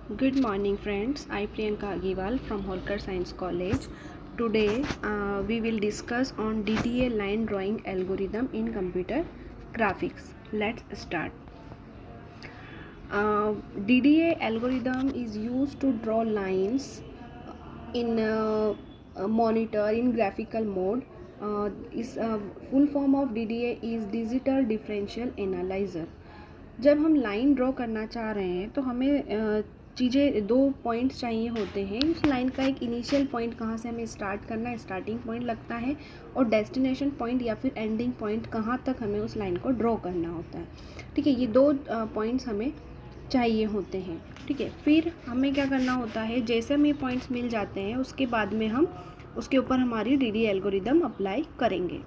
Good morning, friends. I Priyanka Agiwal from Holkar Science College. Today, we will discuss on DDA line drawing algorithm in computer graphics. Let's start. DDA algorithm is used to draw lines in a monitor in graphical mode. Is full form of DDA is Digital Differential Analyzer. जब हम line draw करना चाह रहे हैं तो हमें चीज़ें दो पॉइंट्स चाहिए होते हैं। उस लाइन का एक इनिशियल पॉइंट कहाँ से हमें स्टार्ट करना है, स्टार्टिंग पॉइंट लगता है, और डेस्टिनेशन पॉइंट या फिर एंडिंग पॉइंट कहाँ तक हमें उस लाइन को ड्रॉ करना होता है। ठीक है, ये दो पॉइंट्स हमें चाहिए होते हैं। ठीक है, फिर हमें क्या करना होता है, जैसे हमें पॉइंट्स मिल जाते हैं उसके बाद में हम उसके ऊपर हमारी DDA एल्गोरिदम अप्लाई करेंगे।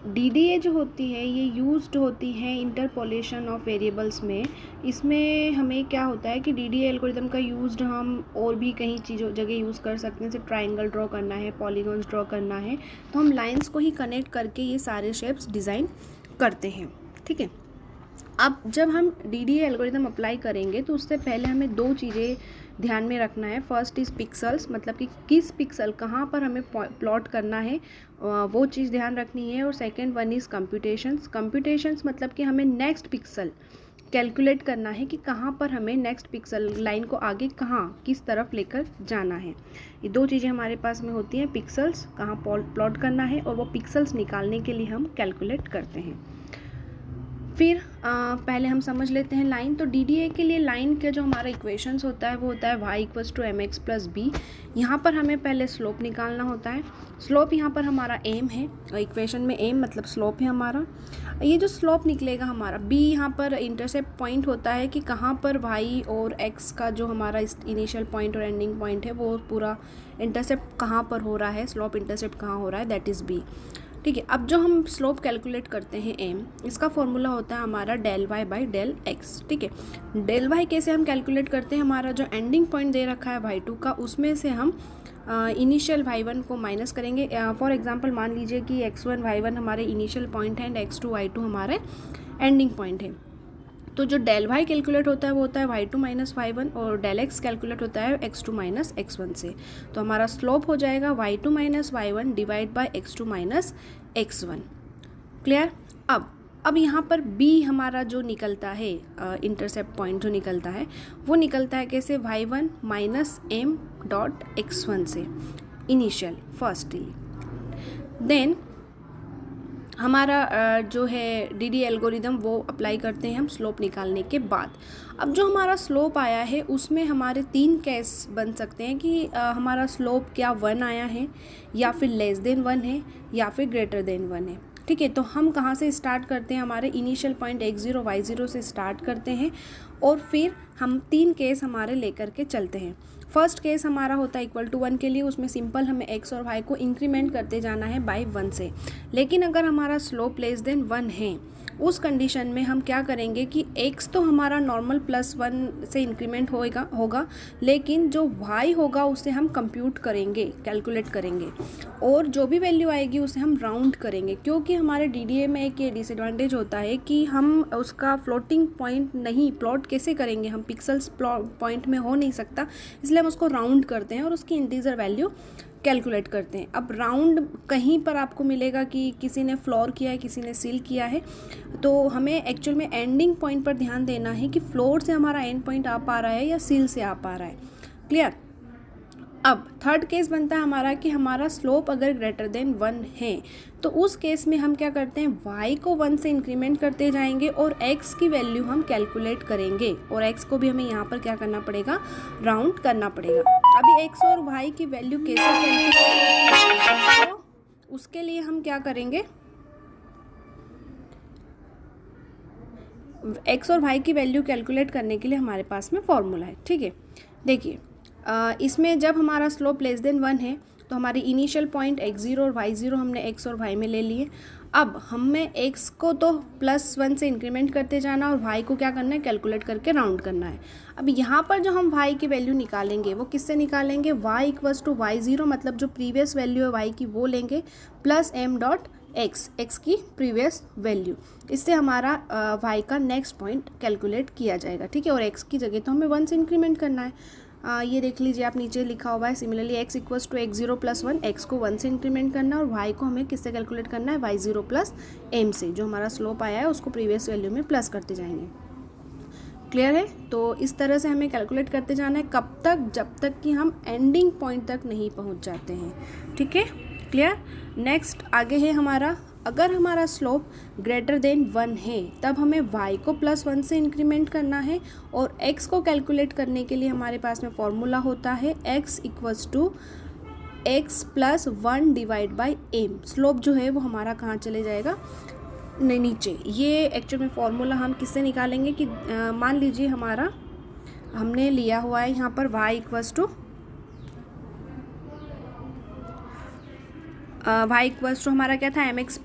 DDA जो होती है ये यूज्ड होती है इंटरपोलेशन ऑफ वेरिएबल्स में। इसमें हमें क्या होता है कि DDA एल्गोरिदम का यूज्ड हम और भी कई चीज़ों जगह यूज़ कर सकते हैं। जैसे ट्राइंगल ड्रॉ करना है, पॉलीगॉन्स ड्रॉ करना है, तो हम लाइंस को ही कनेक्ट करके ये सारे शेप्स डिज़ाइन करते हैं। ठीक है, अब जब हम DDA एल्गोरिदम अप्लाई करेंगे तो उससे पहले हमें दो चीज़ें ध्यान में रखना है। फर्स्ट इज़ पिक्सल्स, मतलब कि किस पिक्सल कहाँ पर हमें प्लॉट करना है वो चीज़ ध्यान रखनी है। और सेकंड वन इज़ कंप्यूटेशंस मतलब कि हमें नेक्स्ट पिक्सल कैलकुलेट करना है कि कहाँ पर हमें नेक्स्ट पिक्सल लाइन को आगे कहाँ किस तरफ लेकर जाना है। ये दो चीज़ें हमारे पास में होती हैं, पिक्सल्स कहाँ प्लॉट करना है और वो पिक्सल्स निकालने के लिए हम कैलकुलेट करते हैं। फिर पहले हम समझ लेते हैं लाइन। तो DDA के लिए लाइन का जो हमारा इक्वेशंस होता है वो होता है y = mx + b। यहाँ पर हमें पहले स्लोप निकालना होता है। स्लोप यहाँ पर हमारा एम है, इक्वेशन में एम मतलब स्लोप है हमारा। ये जो स्लोप निकलेगा हमारा b, यहाँ पर इंटरसेप्ट पॉइंट होता है कि कहाँ पर y और x का जो हमारा इनिशियल पॉइंट और एंडिंग पॉइंट है वो पूरा इंटरसेप्ट कहाँ पर हो रहा है, स्लोप इंटरसेप्ट कहाँ हो रहा है, दैट इज़ b। ठीक है, अब जो हम स्लोप कैलकुलेट करते हैं एम, इसका फॉर्मूला होता है हमारा ∂y/∂x। ठीक है, ∂y कैसे हम कैलकुलेट करते हैं, हमारा जो एंडिंग पॉइंट दे रखा है y2 का, उसमें से हम इनिशियल y1 को माइनस करेंगे। फॉर एग्जांपल मान लीजिए कि x1 y1 हमारे इनिशियल पॉइंट है एंड x2 y2 हमारे एंडिंग पॉइंट है। तो जो ∂y कैलकुलेट होता है वो होता है y2 - y1, और ∂x कैलकुलेट होता है x2 - x1 से। तो हमारा स्लोप हो जाएगा y2 - y1 divide by x2 - x1। Clear. अब यहाँ पर b हमारा जो निकलता है, इंटरसेप्ट पॉइंट जो निकलता है वो निकलता है कैसे, y1 - m.x1 से इनिशियल फर्स्टली। देन हमारा जो है DDA एल्गोरिदम वो अप्लाई करते हैं हम स्लोप निकालने के बाद। अब जो हमारा स्लोप आया है उसमें हमारे तीन केस बन सकते हैं कि हमारा स्लोप क्या 1 आया है, या फिर <1 है, या फिर <1 है। ठीक है, तो हम कहाँ से स्टार्ट करते हैं, हमारे इनिशियल पॉइंट x0 y0 से स्टार्ट करते हैं, और फिर हम तीन केस हमारे लेकर के चलते हैं। फर्स्ट केस हमारा होता है =1 के लिए, उसमें सिंपल हमें x और y को इंक्रीमेंट करते जाना है बाय 1 से। लेकिन अगर हमारा स्लोप <1 है, उस कंडीशन में हम क्या करेंगे कि x तो हमारा नॉर्मल +1 से इंक्रीमेंट होगा, लेकिन जो y होगा उसे हम कंप्यूट करेंगे, कैलकुलेट करेंगे, और जो भी वैल्यू आएगी उसे हम राउंड करेंगे। क्योंकि हमारे DDA में एक ये डिसएडवांटेज होता है कि हम उसका फ्लोटिंग पॉइंट नहीं प्लॉट कैसे करेंगे, हम पिक्सल्स पॉइंट में हो नहीं सकता, इसलिए हम उसको राउंड करते हैं और उसकी इंटीजर वैल्यू कैलकुलेट करते हैं। अब राउंड कहीं पर आपको मिलेगा कि किसी ने फ्लोर किया है, किसी ने सील किया है, तो हमें एक्चुअल में एंडिंग पॉइंट पर ध्यान देना है कि फ्लोर से हमारा एंड पॉइंट आ पा रहा है या सील से आ पा रहा है। क्लियर। अब थर्ड केस बनता है हमारा कि हमारा स्लोप अगर <1 है, तो उस केस में हम क्या करते हैं, y को 1 से इंक्रीमेंट करते जाएंगे और x की वैल्यू हम कैलकुलेट करेंगे, और x को भी हमें यहाँ पर क्या करना पड़ेगा, राउंड करना पड़ेगा। अभी x और y की वैल्यू कैसे कैलकुलेट, तो उसके लिए हम क्या करेंगे, x और y की वैल्यू कैलकुलेट करने के लिए हमारे पास में फॉर्मूला है। ठीक है, देखिए इसमें जब हमारा स्लोप <1 है तो हमारी इनिशियल पॉइंट x0 और y0 हमने x और y में ले लिए। अब हमें x को तो +1 से इंक्रीमेंट करते जाना और y को क्या करना है, कैलकुलेट करके राउंड करना है। अब यहाँ पर जो हम y की वैल्यू निकालेंगे वो किससे निकालेंगे, y = y0 मतलब जो प्रीवियस वैल्यू है y की वो लेंगे, +m.x एक्स की प्रीवियस वैल्यू। इससे हमारा वाई का नेक्स्ट पॉइंट कैलकुलेट किया जाएगा, ठीक है। और एक्स की जगह तो हमें 1 से इंक्रीमेंट करना है। ये देख लीजिए आप, नीचे लिखा हुआ है similarly X equals to x0 + 1, X को 1 से इंक्रीमेंट करना है और वाई को हमें किससे कैलकुलेट करना है, y0 + m से। जो हमारा स्लोप आया है उसको प्रीवियस वैल्यू में प्लस करते जाएंगे। क्लियर है। तो इस तरह से हमें कैलकुलेट करते जाना है, कब तक, जब तक कि हम एंडिंग पॉइंट तक नहीं पहुंच जाते हैं, ठीक है। क्लियर। नेक्स्ट आगे है हमारा, अगर हमारा स्लोप ग्रेटर देन 1 है तब हमें y को +1 से इंक्रीमेंट करना है। और x को कैलकुलेट करने के लिए हमारे पास में फॉर्मूला होता है x = x + 1 / m। स्लोप जो है वो हमारा कहाँ चले जाएगा, नहीं नीचे। ये एक्चुअल में फॉर्मूला हम किससे निकालेंगे कि मान लीजिए हमारा हमने लिया हुआ है यहाँ पर y = हमारा क्या था, mx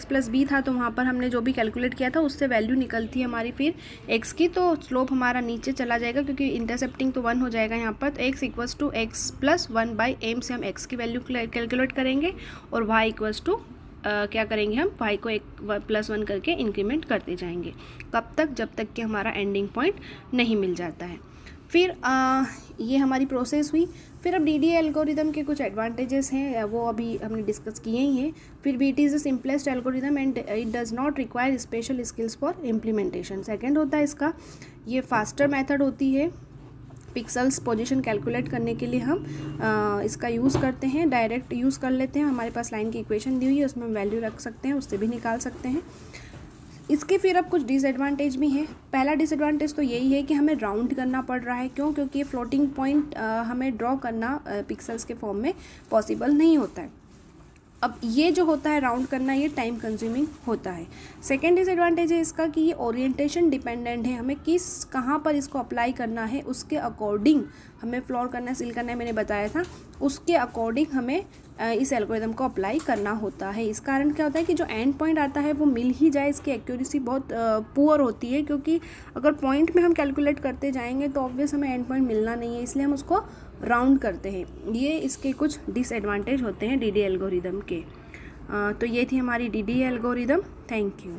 + b था। तो वहाँ पर हमने जो भी कैलकुलेट किया था उससे वैल्यू निकलती है हमारी फिर x की। तो स्लोप हमारा नीचे चला जाएगा क्योंकि इंटरसेप्टिंग तो 1 हो जाएगा यहाँ पर। तो x = x + 1 / m से हम x की वैल्यू कैलकुलेट करेंगे और y = क्या करेंगे, हम y को +1 करके इंक्रीमेंट करते जाएंगे। कब तक, जब तक कि हमारा एंडिंग पॉइंट नहीं मिल जाता है। फिर ये हमारी प्रोसेस हुई। फिर अब DDA एल्गोरिदम के कुछ एडवांटेजेस हैं, वो अभी हमने डिस्कस किए ही हैं। फिर भी it is the simplest algorithm and it does not require special skills for implementation. Second होता है इसका, ये फास्टर मेथड होती है। पिक्सल्स पोजीशन कैलकुलेट करने के लिए हम इसका यूज़ करते हैं, डायरेक्ट यूज़ कर लेते हैं। हमारे पास लाइन की इक्वेशन दी हुई है, उसमें हम वैल्यू रख सकते हैं, उससे भी निकाल सकते हैं। इसके फिर अब कुछ डिसएडवांटेज भी हैं। पहला डिसएडवांटेज तो यही है कि हमें राउंड करना पड़ रहा है। क्यों? क्योंकि ये फ्लोटिंग पॉइंट हमें ड्रॉ करना पिक्सल्स के फॉर्म में पॉसिबल नहीं होता है। अब ये जो होता है राउंड करना, ये टाइम कंज्यूमिंग होता है। सेकेंड डिसएडवांटेज है इसका कि ये ओरिएंटेशन डिपेंडेंट है। हमें कहाँ पर इसको अप्लाई करना है उसके अकॉर्डिंग हमें फ्लोर करना, सील करना है, मैंने बताया था, उसके अकॉर्डिंग हमें इस एल्गोरिदम को अप्लाई करना होता है। इस कारण क्या होता है कि जो एंड पॉइंट आता है वो मिल ही जाए, इसकी एक्यूरेसी बहुत पुअर होती है। क्योंकि अगर पॉइंट में हम कैलकुलेट करते जाएंगे तो ऑब्वियस हमें एंड पॉइंट मिलना नहीं है, इसलिए हम उसको राउंड करते हैं। ये इसके कुछ डिसएडवांटेज होते हैं DDA एल्गोरिदम के। तो ये थी हमारी DDA एल्गोरिदम। Thank you.